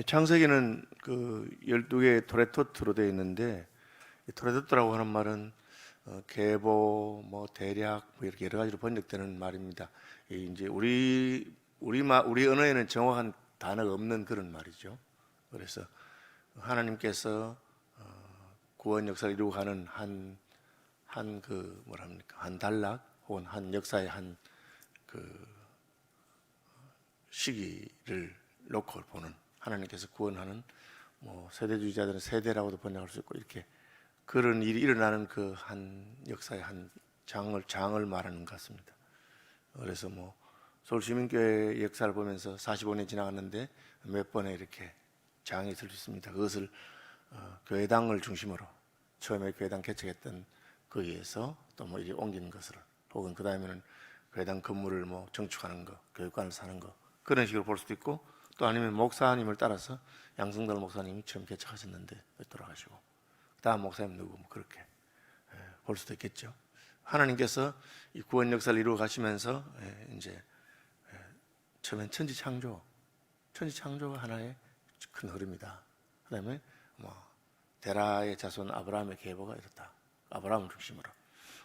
창세기는 그 12개의 토레토트로 되어 있는데, 이 토레토트라고 하는 말은 계보, 뭐 대략, 뭐 이렇게 여러 가지로 번역되는 말입니다. 이제 우리 언어에는 정확한 단어가 없는 그런 말이죠. 그래서 하나님께서 구원 역사를 이루고 가는 한 단락 혹은 한 역사의 한 그 시기를 놓고 보는, 하나님께서 구원하는, 뭐 세대주의자들은 세대라고도 번역할 수 있고, 이렇게 그런 일이 일어나는 그 한 역사의 한 장을 말하는 것 같습니다. 그래서 뭐 서울시민교회 역사를 보면서 45년 지나갔는데 몇 번에 이렇게 장이 있을 수 있습니다. 그것을 교회당을 중심으로 처음에 교회당 개척했던 거기에서 또 뭐 이리 옮기는 것을, 혹은 그 다음에는 교회당 건물을 뭐 정축하는 거, 교육관을 사는 거, 그런 식으로 볼 수도 있고, 또 아니면 목사님을 따라서 양승달 목사님이 처음 개척하셨는데 돌아가시고 다음 목사님 누구, 뭐 그렇게 볼 수도 있겠죠. 하나님께서 이 구원 역사를 이루어 가시면서 이제 처음엔 천지창조가 하나의 큰 흐름이다. 그다음에 뭐 데라의 자손 아브라함의 계보가 이렇다. 아브라함을 중심으로.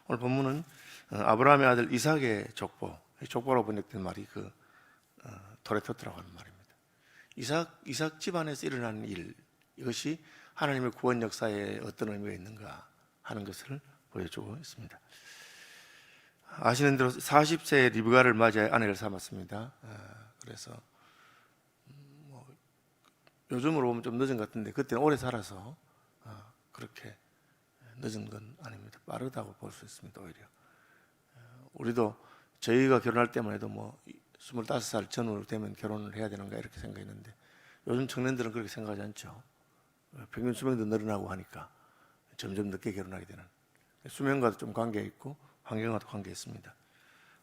오늘 본문은 아브라함의 아들 이삭의 족보라고 번역된 말이 그 토레토트라고 하는 말입니다. 이삭 집안에서 일어나는 일, 이것이 하나님의 구원 역사에 어떤 의미가 있는가 하는 것을 보여주고 있습니다. 아시는 대로 40세의 리브가를 맞이해 아내를 삼았습니다. 그래서 뭐 요즘으로 보면 좀 늦은 것 같은데 그때는 오래 살아서 그렇게 늦은 건 아닙니다. 빠르다고 볼 수 있습니다. 오히려 우리도 저희가 결혼할 때만 해도 뭐 25살 전후로 되면 결혼을 해야 되는가 이렇게 생각했는데, 요즘 청년들은 그렇게 생각하지 않죠. 평균 수명도 늘어나고 하니까 점점 늦게 결혼하게 되는, 수명과도 좀 관계가 있고 환경과도 관계가 있습니다.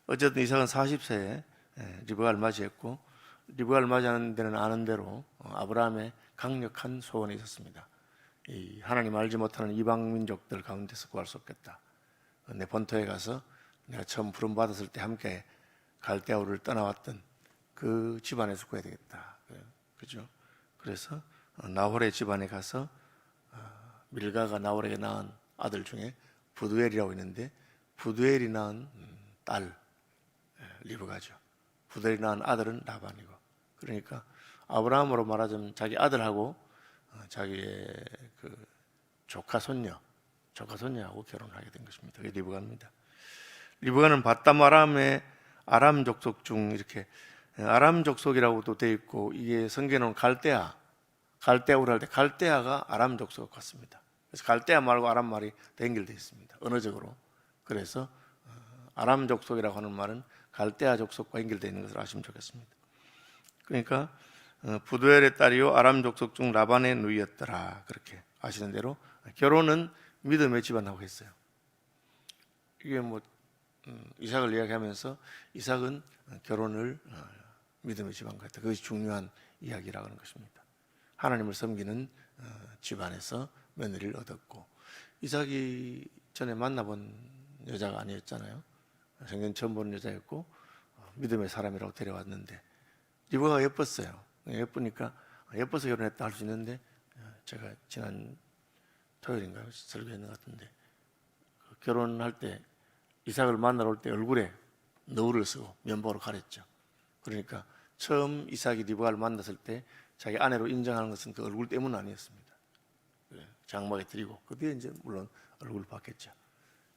어쨌든 이삭은 40세에 리브가를 맞이했고, 리브가를 맞이하는 데는 아는 대로 아브라함의 강력한 소원이 있었습니다. 이 하나님 알지 못하는 이방 민족들 가운데서 구할 수 없겠다. 내 본토에 가서 내가 처음 부름 받았을 때 함께 갈대아우를 떠나왔던 그 집안에서 구해야 되겠다. 그죠? 그래서 나홀의 집안에 가서 밀가가 나홀에게 낳은 아들 중에 부두엘이라고 있는데, 부두엘이 낳은 딸 리브가죠. 부두엘이 낳은 아들은 라반이고, 그러니까 아브라함으로 말하자면 자기 아들하고 자기의 그 조카 손녀하고 결혼하게 된 것입니다. 그게 리브가입니다. 리브가는 바담 아람 족속 중, 이렇게 아람 족속이라고도 되어 있고, 이게 성경에는 갈대아우를 할 때 갈대아가 아람 족속과 같습니다. 그래서 갈대아 말과 아람 말이 연결되어 있습니다. 언어적으로. 그래서 아람 족속이라고 하는 말은 갈대아 족속과 연결되어 있는 것을 아시면 좋겠습니다. 그러니까 부두엘의 딸이요 아람 족속 중 라반의 누이였더라. 그렇게 아시는 대로 결혼은 믿음의 집안하고 했어요. 이게 뭐 이삭을 이야기하면서 이삭은 결혼을 믿음의 집안과 했다. 그것이 중요한 이야기라고 하는 것입니다. 하나님을 섬기는 집안에서 며느리를 얻었고, 이삭이 전에 만나본 여자가 아니었잖아요. 생전 처음 보는 여자였고 믿음의 사람이라고 데려왔는데, 리브가가 예뻤어요. 예쁘니까 예뻐서 결혼했다 할 수 있는데, 제가 지난 토요일인가요? 설교했는 것 같은데, 결혼할 때 이삭을 만나러 올 때 얼굴에 너울을 쓰고 면보로 가렸죠. 그러니까 처음 이삭이 리브가를 만났을 때 자기 아내로 인정하는 것은 그 얼굴 때문은 아니었습니다. 장막에 드리고 그 뒤에 이제 물론 얼굴을 봤겠죠.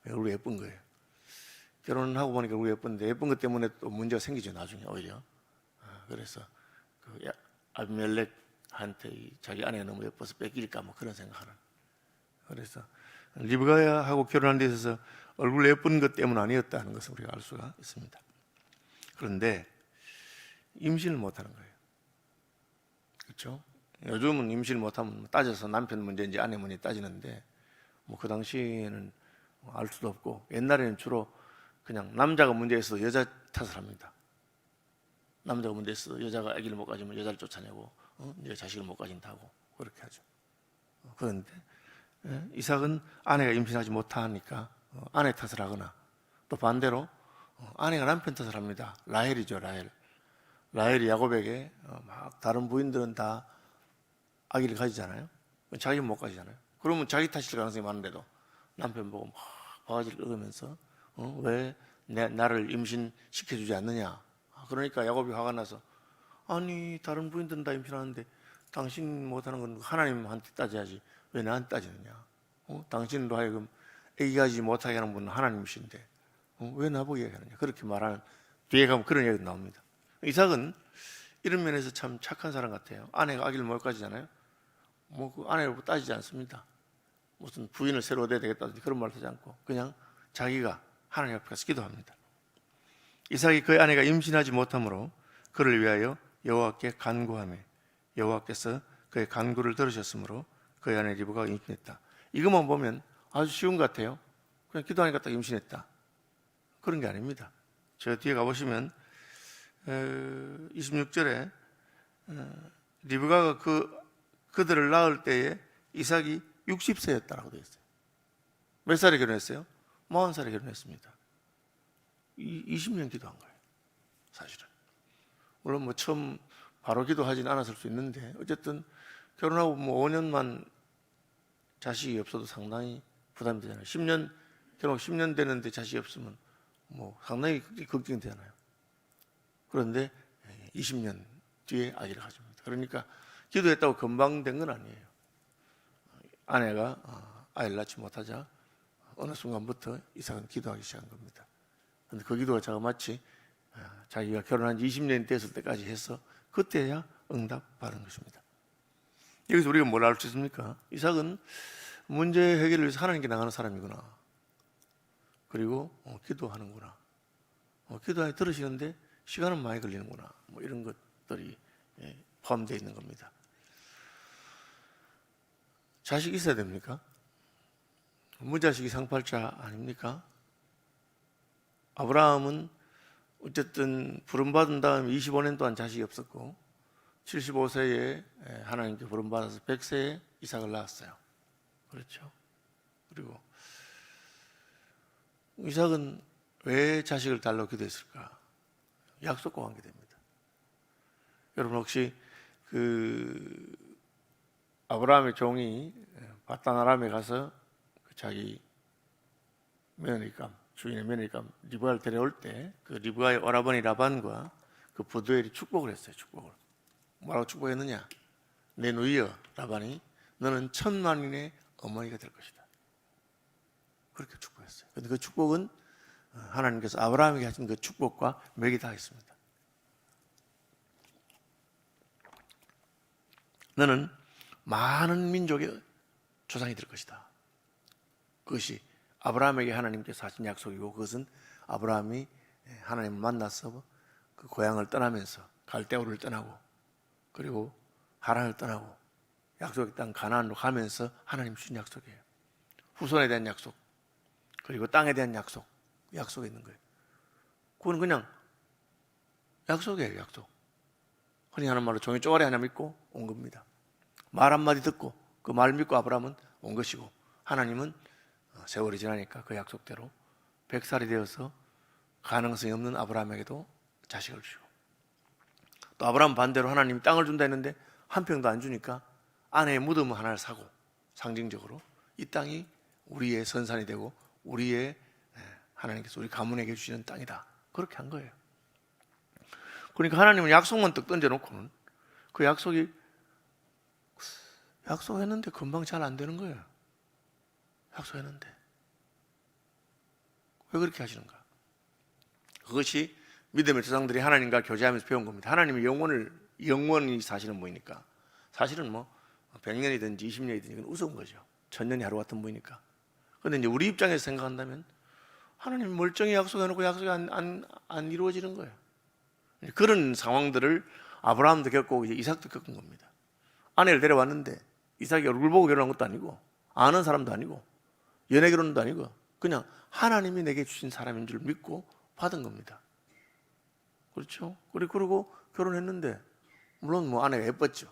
얼굴이 예쁜 거예요. 결혼하고 보니까 얼굴이 예쁜데, 예쁜 것 때문에 또 문제가 생기죠. 나중에 오히려. 그래서 그 아비멜렉한테 자기 아내가 너무 예뻐서 뺏길까 뭐 그런 생각하는. 그래서 리브가하고 결혼한 데 있어서 얼굴 예쁜 것 때문 아니었다는 것을 우리가 알 수가 있습니다. 그런데 임신을 못하는 거예요. 그렇죠? 요즘은 임신을 못하면 따져서 남편 문제인지 아내 문제인지 따지는데, 뭐 그 당시에는 알 수도 없고, 옛날에는 주로 그냥 남자가 문제 있어도 여자 탓을 합니다. 남자가 문제 있어도 여자가 아기를 못 가지면 여자를 쫓아내고, 네 자식을 못 가진다고 그렇게 하죠. 그런데 이삭은 아내가 임신하지 못하니까 아내 탓을 하거나, 또 반대로 아내가 남편 탓을 합니다. 라헬이죠. 라헬이 야곱에게 막 다른 부인들은 다 아기를 가지잖아요. 자기는 못 가지잖아요. 그러면 자기 탓일 가능성이 많은데도 남편 보고 막 바가지를 긁으면서 왜 나를 임신시켜주지 않느냐. 그러니까 야곱이 화가 나서 아니 다른 부인들은 다 임신하는데 당신 못하는 건 하나님한테 따져야지 왜 나한테 따지느냐. 당신도 하여금 아기 가지지 못하게 하는 분은 하나님이신데 왜 나보고 얘기하느냐. 그렇게 말하는 뒤에 가면 그런 얘기가 나옵니다. 이삭은 이런 면에서 참 착한 사람 같아요. 아내가 아기를 못 가지잖아요. 그 아내를 따지지 않습니다. 무슨 부인을 새로 얻어야 되겠다든지 그런 말을 하지 않고 그냥 자기가 하나님 앞에 가서 기도합니다. 이삭이 그의 아내가 임신하지 못하므로 그를 위하여 여호와께 간구하며 여호와께서 그의 간구를 들으셨으므로 그의 아내 리브가가 임신했다. 이것만 보면 아주 쉬운 것 같아요. 그냥 기도하니까 딱 임신했다. 그런 게 아닙니다. 저 뒤에 가보시면 26절에 리브가가 그들을 낳을 때에 이삭이 60세였다라고 되어 있어요. 몇 살에 결혼했어요? 40살에 결혼했습니다. 20년 기도한 거예요. 사실은. 물론 처음 바로 기도하지는 않았을 수 있는데 어쨌든 결혼하고 5년만 자식이 없어도 상당히 부담이 되잖아요. 10년 결혼 10년 되는데 자식이 없으면 상당히 걱정이 되잖아요. 그런데 20년 뒤에 아기를 가집니다. 그러니까 기도했다고 금방 된 건 아니에요. 아내가 아이를 낳지 못하자 어느 순간부터 이삭은 기도하기 시작한 겁니다. 그런데 그 기도가 자그마치 자기가 결혼한 지 20년이 됐을 때까지 해서 그때야 응답받은 것입니다. 여기서 우리가 뭘 알 수 있습니까? 이삭은 문제 해결을 위해서 하나님께 나가는 사람이구나. 그리고 기도하는구나. 기도하여 들으시는데 시간은 많이 걸리는구나. 이런 것들이 포함되어 있는 겁니다. 자식 있어야 됩니까? 무자식이 상팔자 아닙니까? 아브라함은 어쨌든 부름받은 다음 25년 동안 자식이 없었고 75세에 하나님께 부름받아서 100세에 이삭을 낳았어요. 그렇죠? 그리고 이삭은 왜 자식을 달라고 기도했을까? 약속과 관계됩니다. 여러분 혹시 아브라함의 종이 바단 아람에 가서 자기 며느리감, 주인의 며느리감 리브가를 데려올 때 그 리브가의 오라버니 라반과 그 부두엘이 축복을 했어요. 축복을. 뭐라고 축복했느냐? 내 누이여 라반이 너는 1000만인의 어머니가 될 것이다. 그렇게 축복했어요. 그런데 그 축복은 하나님께서 아브라함에게 하신 그 축복과 맥이 다 있습니다. 너는 많은 민족의 조상이 될 것이다. 그것이 아브라함에게 하나님께서 하신 약속이고 그것은 아브라함이 하나님을 만나서 그 고향을 떠나면서 갈대우를 떠나고 그리고 하란을 떠나고 약속의 땅 가나안으로 가면서 하나님 주신 약속이에요. 후손에 대한 약속 그리고 땅에 대한 약속이 있는 거예요. 그건 그냥 약속이에요. 약속. 흔히 하는 말로 종이 쪼가리 하나 믿고 온 겁니다. 말 한마디 듣고 그 말 믿고 아브라함은 온 것이고 하나님은 세월이 지나니까 그 약속대로 100살이 되어서 가능성이 없는 아브라함에게도 자식을 주고 또 아브라함 반대로 하나님이 땅을 준다 했는데 한 평도 안 주니까 아내의 무덤 하나를 사고 상징적으로 이 땅이 우리의 선산이 되고 우리의 하나님께서 우리 가문에게 주시는 땅이다. 그렇게 한 거예요. 그러니까 하나님은 약속만 떡 던져놓고는 그 약속했는데 금방 잘 안 되는 거예요. 약속했는데 왜 그렇게 하시는가? 그것이 믿음의 조상들이 하나님과 교제하면서 배운 겁니다. 하나님이 영원히 사시는 분이니까 사실은 100년이든지 20년이든지 이건 우스운 거죠. 1000년이 하루 같은 분이니까. 그런데 이제 우리 입장에서 생각한다면 하나님 멀쩡히 약속해놓고 약속이 안 이루어지는 거예요. 그런 상황들을 아브라함도 겪고 이제 이삭도 겪은 겁니다. 아내를 데려왔는데 이삭이 얼굴 보고 결혼한 것도 아니고 아는 사람도 아니고 연애 결혼도 아니고 그냥 하나님이 내게 주신 사람인 줄 믿고 받은 겁니다. 그렇죠? 그리고 결혼했는데 물론 아내가 예뻤죠.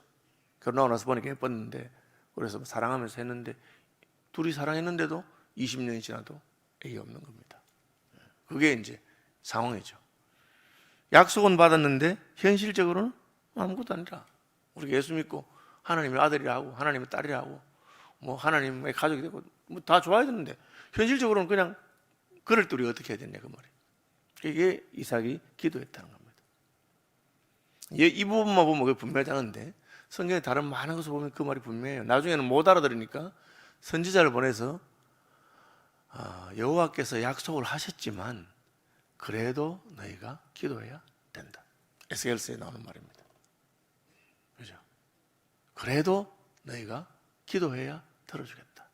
결혼하고 나서 보니까 예뻤는데 그래서 사랑하면서 했는데 둘이 사랑했는데도 20년이 지나도 애가 없는 겁니다. 그게 이제 상황이죠. 약속은 받았는데 현실적으로는 아무것도 아니라 우리가 예수 믿고 하나님의 아들이라고, 하나님의 딸이라고, 뭐 하나님의 가족이 되고 뭐 다 좋아야 되는데 현실적으로는 그냥 그럴 때 우리가 어떻게 해야 되냐 그 말이. 이게 이삭이 기도했다는 겁니다. 이 부분만 보면 그게 분명하지 않은데 성경에 다른 많은 것을 보면 그 말이 분명해요. 나중에는 못 알아들으니까 선지자를 보내서 여호와께서 약속을 하셨지만 그래도 너희가 기도해야 된다. 에스겔서에 나오는 말입니다. 그죠? 그래도 너희가 기도해야 들어주겠다.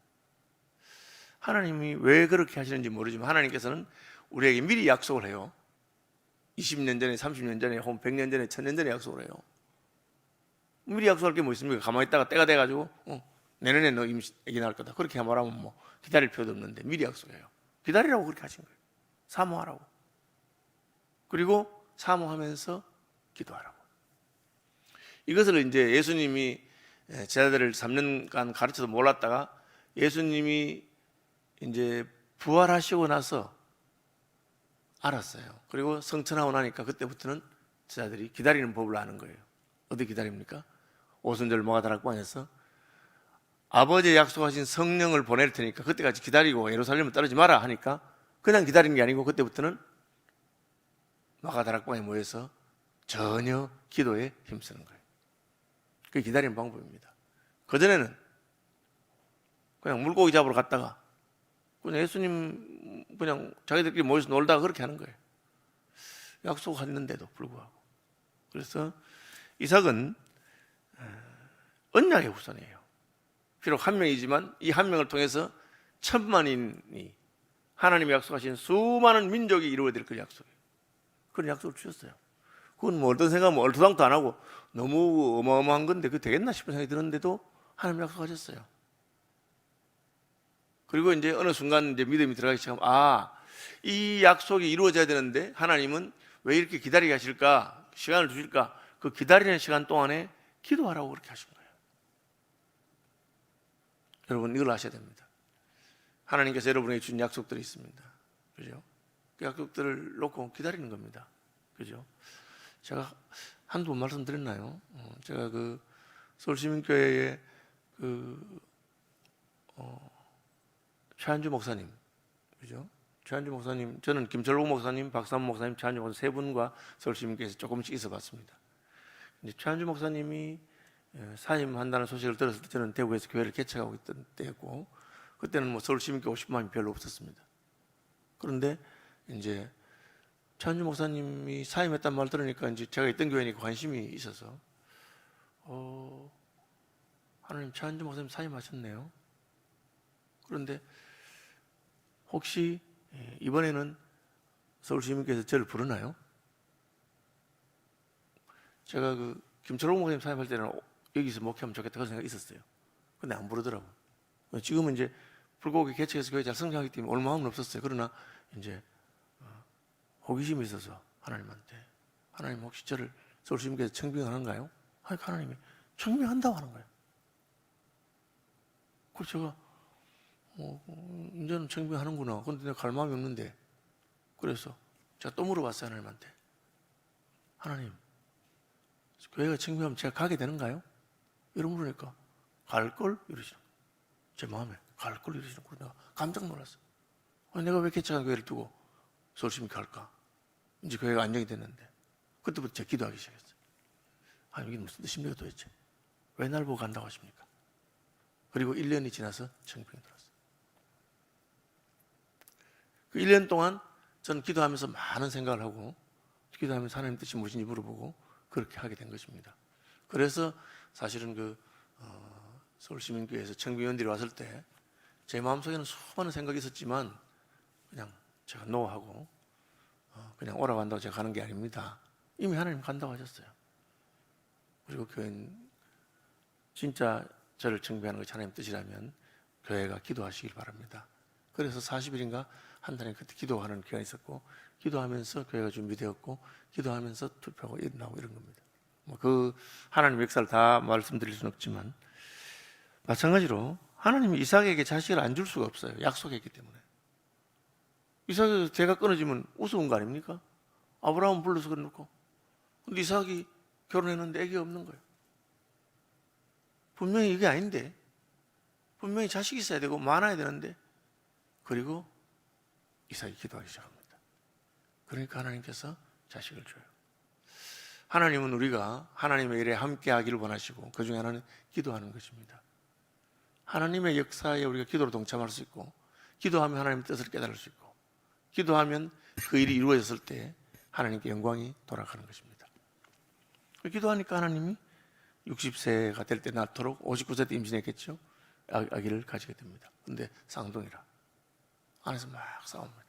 하나님이 왜 그렇게 하시는지 모르지만 하나님께서는 우리에게 미리 약속을 해요. 20년 전에, 30년 전에, 혹은 100년 전에, 1000년 전에 약속을 해요. 미리 약속할 게 뭐 있습니까? 가만히 있다가 때가 돼가지고 내년에 너 애기 낳을 거다. 그렇게 말하면 뭐 기다릴 필요도 없는데 미리 약속해요. 기다리라고 그렇게 하신 거예요. 사모하라고. 그리고 사모하면서 기도하라고. 이것을 이제 예수님이 제자들을 3년간 가르쳐서 몰랐다가 예수님이 이제 부활하시고 나서 알았어요. 그리고 성천하고 나니까 그때부터는 제자들이 기다리는 법을 아는 거예요. 어디 기다립니까? 오순절 모가다락방에서 아버지의 약속하신 성령을 보낼 테니까 그때까지 기다리고 예루살렘을 떠나지 마라 하니까 그냥 기다리는 게 아니고 그때부터는 모가다락방에 모여서 전혀 기도에 힘쓰는 거예요. 그게 기다리는 방법입니다. 그전에는 그냥 물고기 잡으러 갔다가 그냥 예수님 그냥 자기들끼리 모여서 놀다가 그렇게 하는 거예요. 약속했는데도 불구하고. 그래서 이삭은 언약의 후손이에요. 비록 한 명이지만 이 한 명을 통해서 천만인이 하나님이 약속하신 수많은 민족이 이루어질 그 약속이에요. 그런 약속을 주셨어요. 그건 뭐 어떤 생각하면 얼토당토 안 하고 너무 어마어마한 건데 그게 되겠나 싶은 생각이 들었는데도 하나님 약속하셨어요. 그리고 이제 어느 순간 이제 믿음이 들어가기 시작하면 이 약속이 이루어져야 되는데 하나님은 왜 이렇게 기다리게 하실까? 시간을 주실까? 그 기다리는 시간 동안에 기도하라고 그렇게 하신 거예요. 여러분 이걸 아셔야 됩니다. 하나님께서 여러분에게 준 약속들이 있습니다. 그죠? 그 약속들을 놓고 기다리는 겁니다. 그죠? 제가 한두 번 말씀드렸나요? 제가 그 서울시민교회에 최한주 목사님, 그죠? 최한주 목사님, 저는 김철복 목사님, 박삼 목사님, 최한주 목사님 세 분과 서울시민교회에서 조금씩 있어봤습니다. 이제 최한주 목사님이 사임한다는 소식을 들었을 때 저는 대구에서 교회를 개척하고 있던 때였고 그때는 뭐 서울시민교회 50만이 별로 없었습니다. 그런데 이제 최한주 목사님이 사임했다는 말 들으니까 이제 제가 있던 교회니까 관심이 있어서 하나님 최한주 목사님 사임하셨네요. 그런데 혹시 이번에는 서울시민교회에서 저를 부르나요? 제가 그 김철홍 목사님 사임할 때는 여기서 목회하면 좋겠다 그런 생각이 있었어요. 근데 안 부르더라고. 지금은 이제 불고기 개척해서 교회 잘 성장하기 때문에 올 마음은 없었어요. 그러나 이제 호기심이 있어서 하나님한테 하나님 혹시 저를 서울시민교회에서 청빙하는가요? 하니까 하나님이 청빙한다고 하는 거예요. 그래서 제가 이제는 청빙하는구나. 근데 내가 갈 마음이 없는데 그래서 제가 또 물어봤어요. 하나님한테 하나님 교회가 청빙하면 제가 가게 되는가요? 이런 물으니까 갈걸? 이러시는 거예요. 제 마음에 갈걸? 이러시는 거예요. 내가 깜짝 놀랐어요. 내가 왜 개척한 교회를 두고 서울시민 갈까? 이제 교회가 안정이 됐는데 그때부터 제가 기도하기 시작했어요. 이게 무슨 뜻입니까 도대체? 왜 날 보고 간다고 하십니까? 그리고 1년이 지나서 청빙이 들었어요. 그 1년 동안 저는 기도하면서 많은 생각을 하고 기도하면서 하나님 뜻이 무엇인지 물어보고 그렇게 하게 된 것입니다. 그래서 사실은 서울시민교회에서 청빙위원들이 왔을 때 제 마음속에는 수많은 생각이 있었지만 그냥 제가 노하고 그냥 오라고 한다고 제가 가는 게 아닙니다. 이미 하나님 간다고 하셨어요. 그리고 교회는 진짜 저를 청빙하는 것이 하나님 뜻이라면 교회가 기도하시길 바랍니다. 그래서 40일인가 한 달에 그때 기도하는 기간이 있었고 기도하면서 교회가 준비되었고 기도하면서 투표하고 일어나고 이런 겁니다. 그 하나님 역사를 다 말씀드릴 수는 없지만 마찬가지로 하나님이 이삭에게 자식을 안 줄 수가 없어요. 약속했기 때문에. 이삭에서 대가 끊어지면 우스운 거 아닙니까? 아브라함 불러서 그래놓고 근데 이삭이 결혼했는데 애기가 없는 거예요. 분명히 이게 아닌데, 분명히 자식이 있어야 되고 많아야 되는데. 그리고 이삭이 기도하기 시작합니다. 그러니까 하나님께서 자식을 줘요. 하나님은 우리가 하나님의 일에 함께 하기를 원하시고 그 중에 하나는 기도하는 것입니다. 하나님의 역사에 우리가 기도로 동참할 수 있고, 기도하면 하나님의 뜻을 깨달을 수 있고, 기도하면 그 일이 이루어졌을 때 하나님께 영광이 돌아가는 것입니다. 기도하니까 하나님이 60세가 될 때 낳도록 59세 때 임신했겠죠. 아기를 가지게 됩니다. 근데 쌍둥이라 안에서 막 싸웁니다.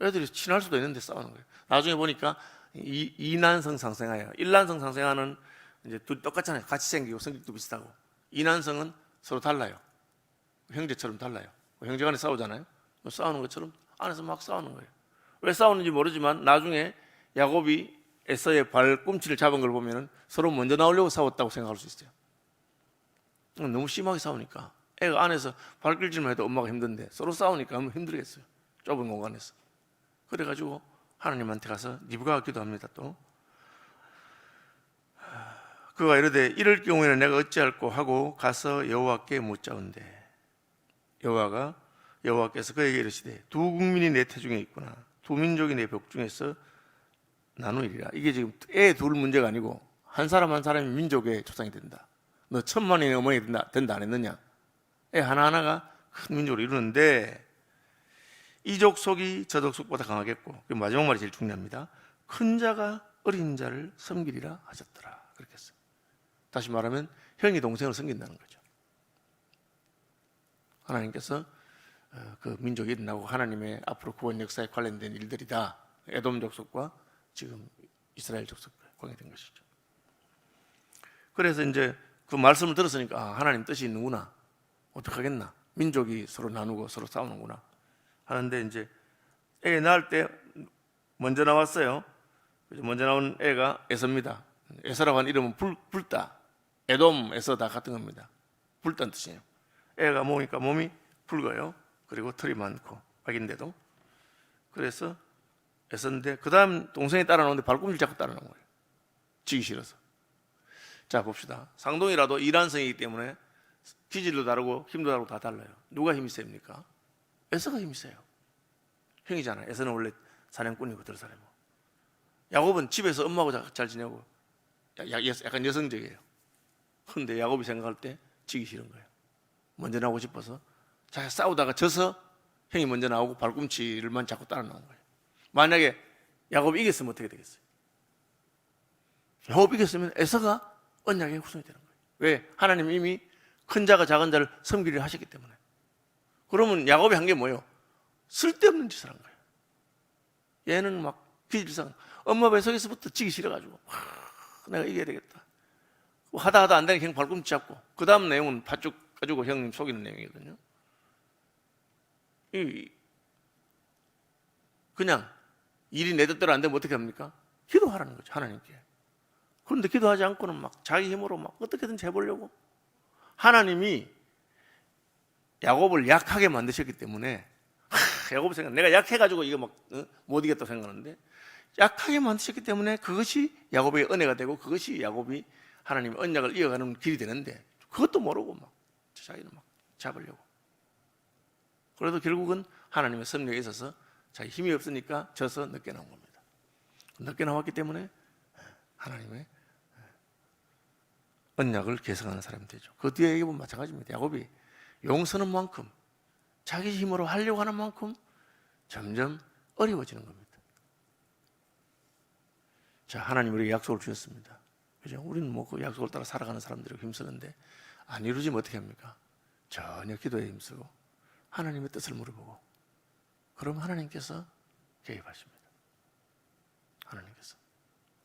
애들이 친할 수도 있는데 싸우는 거예요. 나중에 보니까 이난성 상생아예요. 일난성 상생아는 이제 둘 똑같잖아요. 같이 생기고 성격도 비슷하고. 이난성은 서로 달라요. 형제처럼 달라요. 형제간에 싸우잖아요. 싸우는 것처럼 안에서 막 싸우는 거예요. 왜 싸우는지 모르지만 나중에 야곱이 에서의 발꿈치를 잡은 걸 보면 서로 먼저 나오려고 싸웠다고 생각할 수 있어요. 너무 심하게 싸우니까 애가 안에서 발길질만 해도 엄마가 힘든데 서로 싸우니까 너무 힘들겠어요. 좁은 공간에서. 그래가지고 하나님한테 가서 리브가가 기도합니다. 또 그가 이르되 이럴 경우에는 내가 어찌할꼬 하고 가서 여호와께 묻자온대. 여호와께서 그에게 이르시되 두 국민이 내 태중에 있구나. 두 민족이 내 벽 중에서 나누리라. 이게 지금 애 둘 문제가 아니고 한 사람 한 사람이 민족의 조상이 된다. 너 1000만인의 어머니 된다 안 했느냐? 애 하나하나가 큰 민족을 이루는데 이 족속이 저 족속보다 강하겠고, 마지막 말이 제일 중요합니다. 큰 자가 어린 자를 섬기리라 하셨더라. 그렇게 했어요. 다시 말하면 형이 동생을 섬긴다는 거죠. 하나님께서 그 민족이 일어나고 하나님의 앞으로 구원 역사에 관련된 일들이다. 에돔 족속과 지금 이스라엘 족속과 관계된 것이죠. 그래서 이제 그 말씀을 들었으니까 하나님 뜻이 있는구나. 어떡하겠나. 민족이 서로 나누고 서로 싸우는구나 하는데, 이제 애 낳을 때 먼저 나왔어요. 먼저 나온 애가 에서입니다. 에서라고 하는 이름은 불다. 에돔, 에서 다 같은 겁니다. 불다는 뜻이에요. 애가 모으니까 몸이 붉어요. 그리고 털이 많고 아기인데도. 그래서 에서인데 그 다음 동생이 따라나오는데 발꿈치를 잡고 따라나온 거예요. 지기 싫어서. 자, 봅시다. 쌍둥이라도 이란성이기 때문에 기질도 다르고 힘도 다르고 다 달라요. 누가 힘이 셉니까? 에서가 힘이 세요. 형이잖아요. 에서는 원래 사냥꾼이고 들사람이고. 야곱은 집에서 엄마하고 잘 지내고 약간 여성적이에요. 그런데 야곱이 생각할 때 지기 싫은 거예요. 먼저 나오고 싶어서. 자기가 싸우다가 져서 형이 먼저 나오고 발꿈치를만 잡고 따라 나온 거예요. 만약에 야곱이 이겼으면 어떻게 되겠어요? 야곱이 이겼으면 에서가 언약의 후손이 되는 거예요. 왜? 하나님 이미 큰 자가 작은 자를 섬기려 하셨기 때문에. 그러면 야곱이 한 게 뭐예요? 쓸데없는 짓을 한 거예요. 얘는 막 기질상 엄마 뱃속에서부터 지기 싫어가지고 내가 이겨야 되겠다 하다 안 되니까 형 발꿈치 잡고, 그 다음 내용은 팥죽 가지고 형님 속이는 내용이거든요. 그냥 일이 내 뜻대로 안 되면 어떻게 합니까? 기도하라는 거죠, 하나님께. 그런데 기도하지 않고는 막 자기 힘으로 막 어떻게든 해보려고. 하나님이 야곱을 약하게 만드셨기 때문에 야곱 생각, 내가 약해가지고 이거 막 못 이겼다고 생각하는데, 약하게 만드셨기 때문에 그것이 야곱의 은혜가 되고 그것이 야곱이 하나님의 언약을 이어가는 길이 되는데, 그것도 모르고 막 자기는 막 잡으려고. 그래도 결국은 하나님의 섭리에 있어서 자기 힘이 없으니까 져서 늦게 나온 겁니다. 늦게 나왔기 때문에 하나님의 언약을 계승하는 사람이 되죠. 그 뒤에 얘기해보면 마찬가지입니다. 야곱이 용서는 만큼, 자기 힘으로 하려고 하는 만큼 점점 어려워지는 겁니다. 자, 하나님 우리에게 약속을 주셨습니다. 그죠? 우리는 뭐 그 약속을 따라 살아가는 사람들이고 힘쓰는데, 안 이루어지면 어떻게 합니까? 전혀 기도에 힘쓰고 하나님의 뜻을 물어보고, 그럼 하나님께서 개입하십니다. 하나님께서.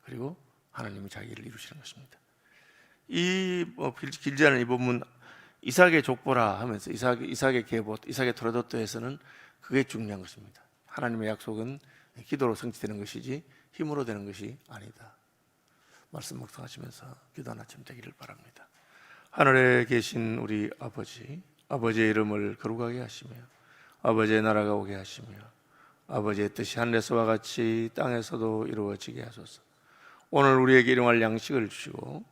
그리고 하나님이 자기 일을 이루시는 것입니다. 이 길지 않은 이 본문, 이삭의 족보라 하면서 이삭의 계보, 이삭의 토라도트에서는 그게 중요한 것입니다. 하나님의 약속은 기도로 성취되는 것이지 힘으로 되는 것이 아니다. 말씀 묵상하시면서 기도 하나 좀 되기를 바랍니다. 하늘에 계신 우리 아버지, 아버지의 이름을 거룩하게 하시며 아버지의 나라가 오게 하시며 아버지의 뜻이 하늘에서와 같이 땅에서도 이루어지게 하소서. 오늘 우리에게 일용할 양식을 주시고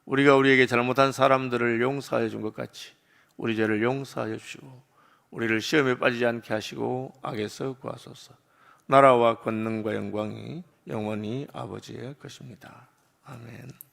우리가 우리에게 잘못한 사람들을 용서하여 준 것 같이 우리 죄를 용서하여 주시고 우리를 시험에 빠지지 않게 하시고 악에서 구하소서. 나라와 권능과 영광이 영원히 아버지의 것입니다. 아멘.